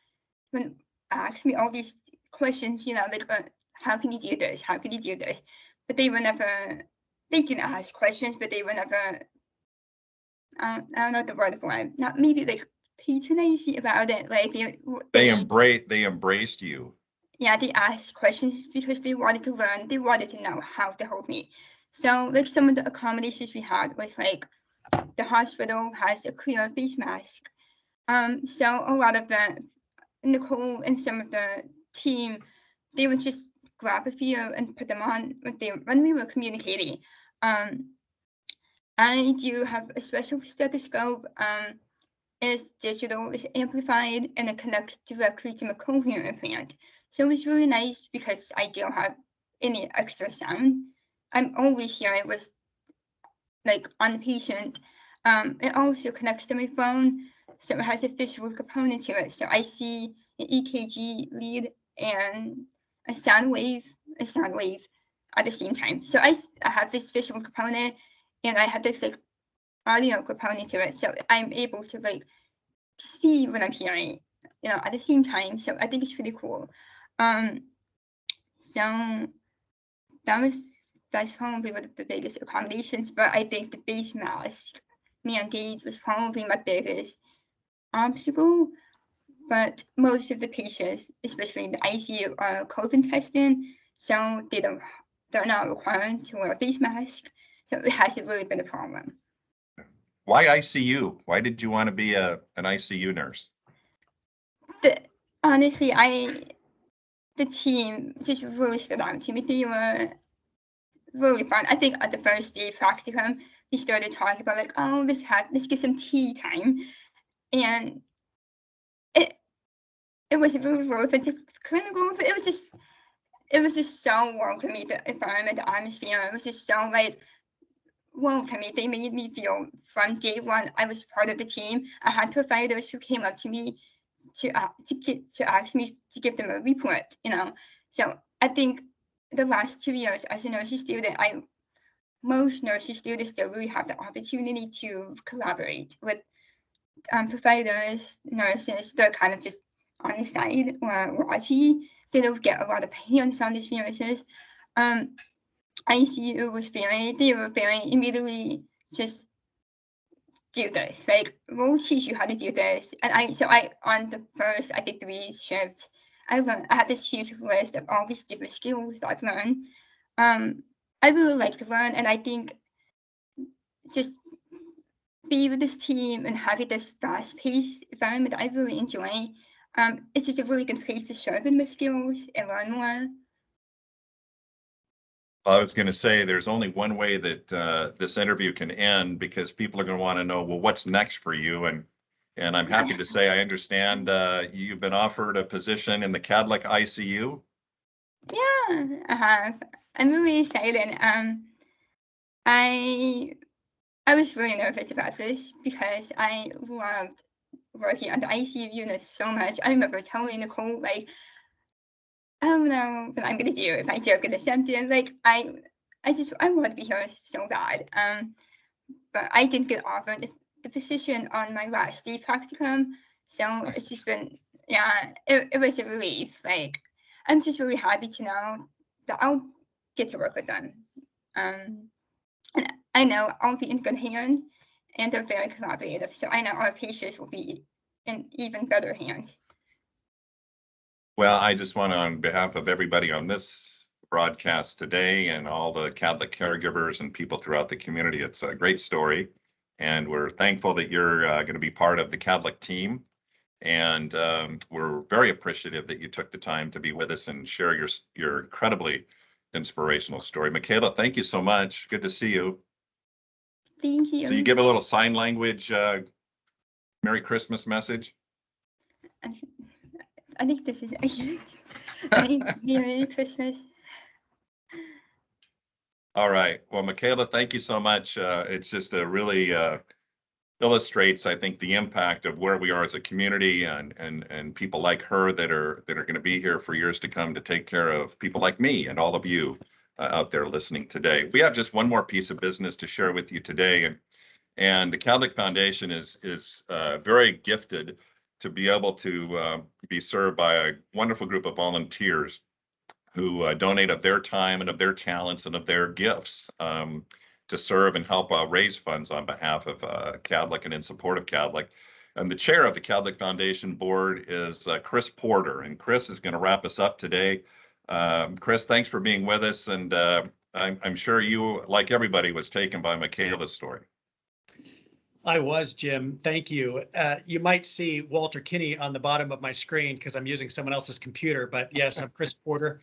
when ask me all these questions, like, how can you do this? How can you do this? But they were never, they didn't ask questions, but they were never, I don't know the word for it, not maybe like patronizing about it. Like They embraced you. Yeah, they asked questions because they wanted to learn. They wanted to know how to help me. So like some of the accommodations we had was like the hospital has a clear face mask. So a lot of the Nicole and some of the team, they would just grab a few and put them on when we were communicating. I do have a special stethoscope. It's digital, it's amplified, and it connects directly to my cochlear implant. So it was really nice because I don't have any extra sound. I'm always hearing it was like on the patient. It also connects to my phone, so it has a visual component to it. So I see an EKG lead and a sound wave at the same time. So I have this visual component, and I have this like audio component to it. So I'm able to like see what I'm hearing, at the same time. So I think it's pretty cool. So that's probably one of the biggest accommodations, but I think the face mask mandate was probably my biggest obstacle. But most of the patients, especially in the ICU, are COVID testing, so they're not required to wear a face mask. So it hasn't really been a problem. Why ICU? Why did you want to be an ICU nurse? Honestly, the team just really stood out to me. They were really fun. I think at the first day practicum, we started talking about like, oh, let's get some tea time, and it was really relevant to clinical, but it was just so welcoming. The environment, the atmosphere, it was just so like welcoming. They made me feel from day one I was part of the team. I had providers who came up to me to ask me to give them a report, So I think the last 2 years as a nursing student, most nursing students don't really have the opportunity to collaborate with providers, nurses. They're kind of just on the side or watching. They don't get a lot of hands-on experiences. ICU they were very immediately just do this, like we'll teach you how to do this. And I on the first, I think 3 shifts, I had this huge list of all these different skills that I've learned. I really like to learn, and I think just be with this team and having this fast-paced environment I really enjoy. It's just a really good place to sharpen my skills and learn more. I was going to say there's only one way that this interview can end, because people are going to want to know, well, what's next for you? And I'm happy to say I understand you've been offered a position in the Kadlec ICU. Yeah, I have. I'm really excited. I was really nervous about this because I loved working on the ICU unit so much. I remember telling Nicole, like, I don't know what I'm gonna do if I don't get accepted. Like, I want to be here so bad. But I didn't get offered the position on my last day practicum, so it's just been, yeah, it was a relief. Like, I'm just really happy to know that I'll get to work with them. And I know I'll be in good hands, and they're very collaborative. So I know our patients will be in even better hands. Well, I just want to, on behalf of everybody on this broadcast today and all the Kadlec caregivers and people throughout the community, it's a great story. And we're thankful that you're going to be part of the Kadlec team. And we're very appreciative that you took the time to be with us and share your incredibly inspirational story. Michaela, thank you so much. Good to see you. Thank you. So you give a little sign language Merry Christmas message? I think this is Merry Christmas. All right. Well, Michaela, thank you so much. It's just a really illustrates, I think, the impact of where we are as a community, and people like her that are going to be here for years to come to take care of people like me and all of you out there listening today. We have just one more piece of business to share with you today, and And the Kadlec Foundation is very gifted to be able to be served by a wonderful group of volunteers who donate of their time and of their talents and of their gifts to serve and help raise funds on behalf of Kadlec and in support of Kadlec. And the chair of the Kadlec Foundation board is Chris Porter, and Chris is going to wrap us up today. Chris, thanks for being with us, and I'm sure you, like everybody, was taken by Michaela's story. I was, Jim. Thank you. You might see Walter Kinney on the bottom of my screen because I'm using someone else's computer, but yes, I'm Chris Porter.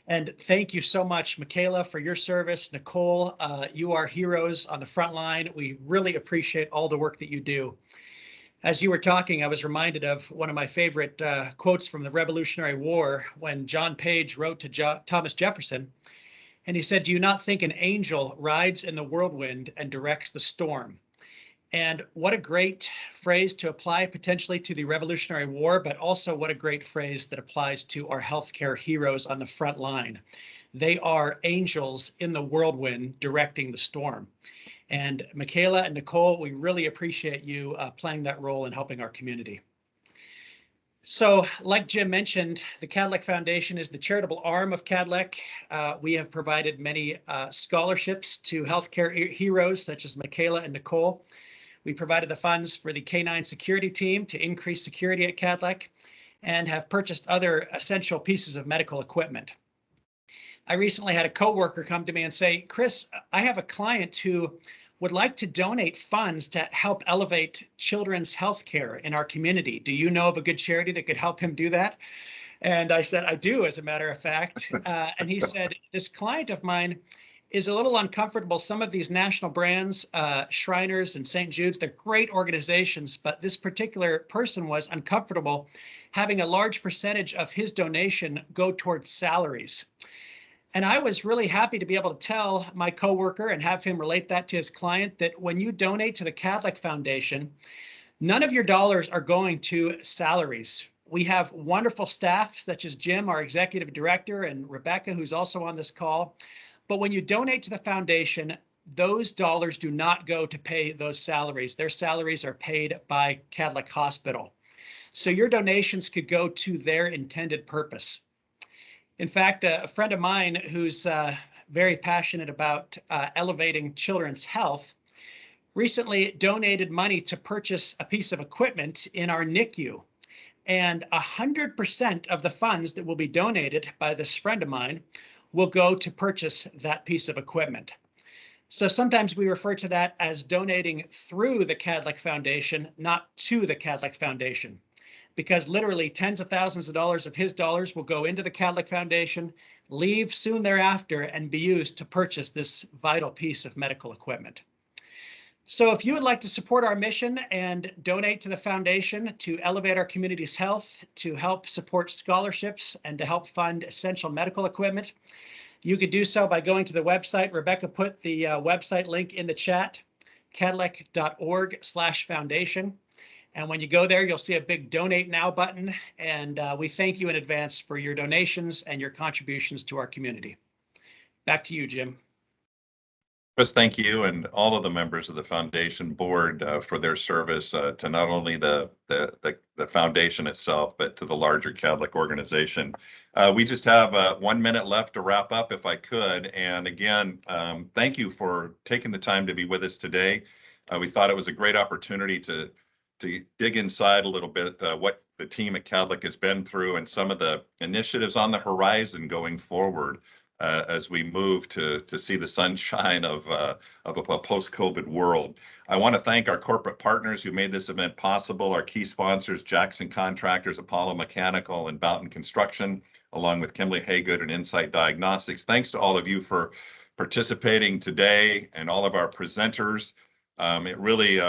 And thank you so much, Michaela, for your service. Nicole, you are heroes on the front line. We really appreciate all the work that you do. As you were talking, I was reminded of one of my favorite quotes from the Revolutionary War when John Page wrote to Thomas Jefferson. And he said, "Do you not think an angel rides in the whirlwind and directs the storm?" And what a great phrase to apply potentially to the Revolutionary War, but also what a great phrase that applies to our healthcare heroes on the front line. They are angels in the whirlwind directing the storm. And Michaela and Nicole, we really appreciate you playing that role in helping our community. So, like Jim mentioned, the Kadlec Foundation is the charitable arm of Kadlec. We have provided many scholarships to healthcare heroes such as Michaela and Nicole. We provided the funds for the K9 security team to increase security at Kadlec and have purchased other essential pieces of medical equipment. I recently had a coworker come to me and say, "Chris, I have a client who would like to donate funds to help elevate children's health care in our community. Do you know of a good charity that could help him do that?" And I said, "I do, as a matter of fact." And he said, "This client of mine is a little uncomfortable. Some of these national brands, Shriners and St. Jude's, they're great organizations, but this particular person was uncomfortable having a large percentage of his donation go towards salaries." And I was really happy to be able to tell my coworker and have him relate that to his client that when you donate to the Kadlec Foundation, none of your dollars are going to salaries. We have wonderful staff such as Jim, our executive director, and Rebecca, who's also on this call. But when you donate to the foundation, those dollars do not go to pay those salaries. Their salaries are paid by Kadlec Hospital. So your donations could go to their intended purpose. In fact, a friend of mine who's very passionate about elevating children's health recently donated money to purchase a piece of equipment in our NICU. And 100% of the funds that will be donated by this friend of mine will go to purchase that piece of equipment. So sometimes we refer to that as donating through the Kadlec Foundation, not to the Kadlec Foundation, because literally tens of thousands of dollars of his dollars will go into the Kadlec Foundation, leave soon thereafter, and be used to purchase this vital piece of medical equipment. So if you would like to support our mission and donate to the foundation to elevate our community's health, to help support scholarships, and to help fund essential medical equipment, you could do so by going to the website. Rebecca put the website link in the chat, kadlec.org/foundation. And when you go there, you'll see a big Donate Now button. And we thank you in advance for your donations and your contributions to our community. Back to you, Jim. Chris, thank you, and all of the members of the foundation board for their service to not only the foundation itself, but to the larger Kadlec organization. We just have 1 minute left to wrap up, if I could. And again, thank you for taking the time to be with us today. We thought it was a great opportunity to dig inside a little bit what the team at Kadlec has been through and some of the initiatives on the horizon going forward. As we move to see the sunshine of a post-COVID world. I want to thank our corporate partners who made this event possible, our key sponsors, Jackson Contractors, Apollo Mechanical, and Boughton Construction, along with Kimberly Haygood and Insight Diagnostics. Thanks to all of you for participating today and all of our presenters. It really,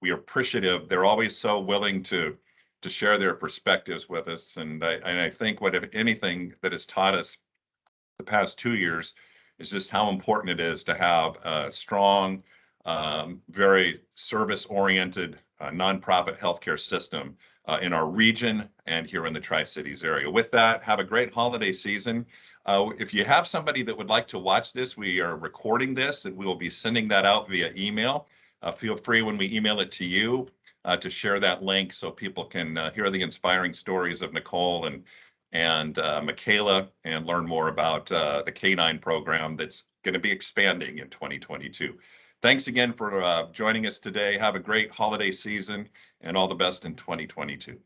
we are appreciative. They're always so willing to share their perspectives with us. And I think what, if anything, that has taught us the past 2 years is just how important it is to have a strong, very service-oriented nonprofit healthcare system in our region and here in the Tri-Cities area. With that, have a great holiday season. If you have somebody that would like to watch this, we are recording this and we will be sending that out via email. Feel free when we email it to you to share that link so people can hear the inspiring stories of Nicole and Michaela and learn more about the K9 program that's going to be expanding in 2022. Thanks again for joining us today. Have a great holiday season and all the best in 2022.